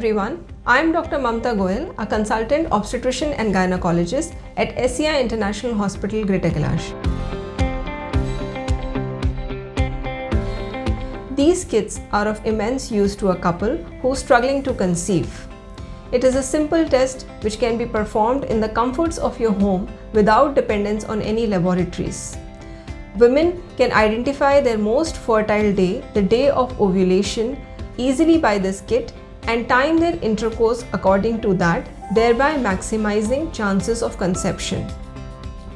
everyone, I am Dr. Mamta Goyal, a consultant obstetrician and gynecologist at SCI International Hospital, Greater Kailash. These kits are of immense use to a couple who is struggling to conceive. It is a simple test which can be performed in the comforts of your home without dependence on any laboratories. Women can identify their most fertile day, the day of ovulation, easily by this kit and time their intercourse according to that, thereby maximizing chances of conception.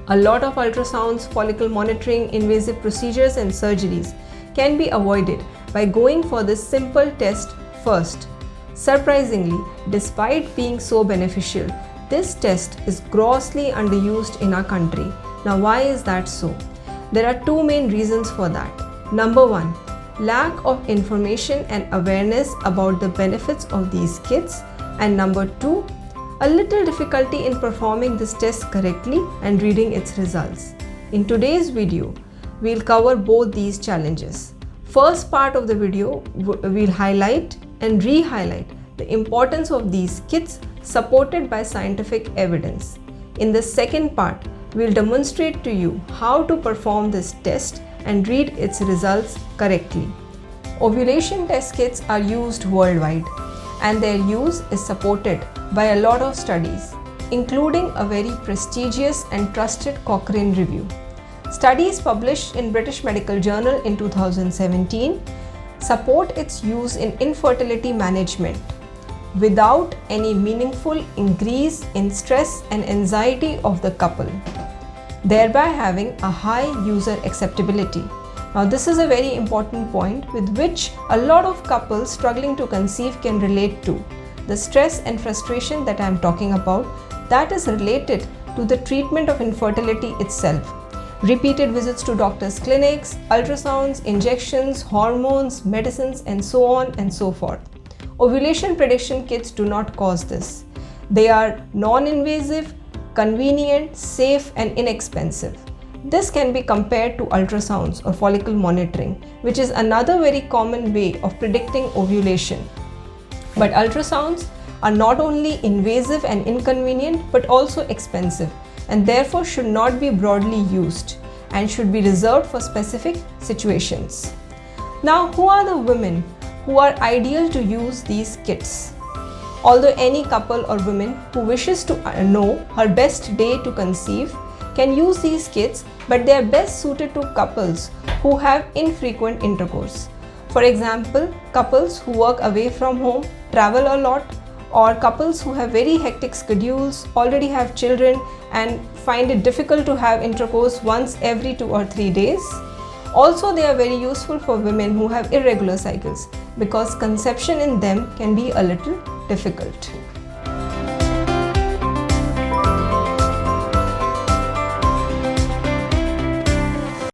A lot of ultrasounds, follicle monitoring, invasive procedures and surgeries can be avoided by going for this simple test first. Surprisingly, despite being so beneficial, this test is grossly underused in our country. Now, why is that so? There are two main reasons for that. Number one, lack of information and awareness about the benefits of these kits, and number two, a little difficulty in performing this test correctly and reading its results. In today's video, we'll cover both these challenges. First part of the video, we'll highlight and re-highlight the importance of these kits supported by scientific evidence. In the second part, we'll demonstrate to you how to perform this test and read its results correctly. Ovulation test kits are used worldwide and their use is supported by a lot of studies, including a very prestigious and trusted Cochrane review. Studies published in British Medical Journal in 2017 support its use in infertility management without any meaningful increase in stress and anxiety of the couple, thereby having a high user acceptability. Now, this is a very important point with which a lot of couples struggling to conceive can relate to. The stress and frustration that I am talking about, that is related to the treatment of infertility itself. Repeated visits to doctors' clinics, ultrasounds, injections, hormones, medicines, and so on and so forth. Ovulation prediction kits do not cause this. They are non-invasive, convenient, safe, and inexpensive. This can be compared to ultrasounds or follicle monitoring, which is another very common way of predicting ovulation. But ultrasounds are not only invasive and inconvenient, but also expensive, and therefore should not be broadly used and should be reserved for specific situations. Now, who are the women who are ideal to use these kits? Although any couple or woman who wishes to know her best day to conceive can use these kits, but they are best suited to couples who have infrequent intercourse. For example, couples who work away from home, travel a lot, or couples who have very hectic schedules, already have children and find it difficult to have intercourse once every 2 or 3 days. Also, they are very useful for women who have irregular cycles because conception in them can be a little difficult.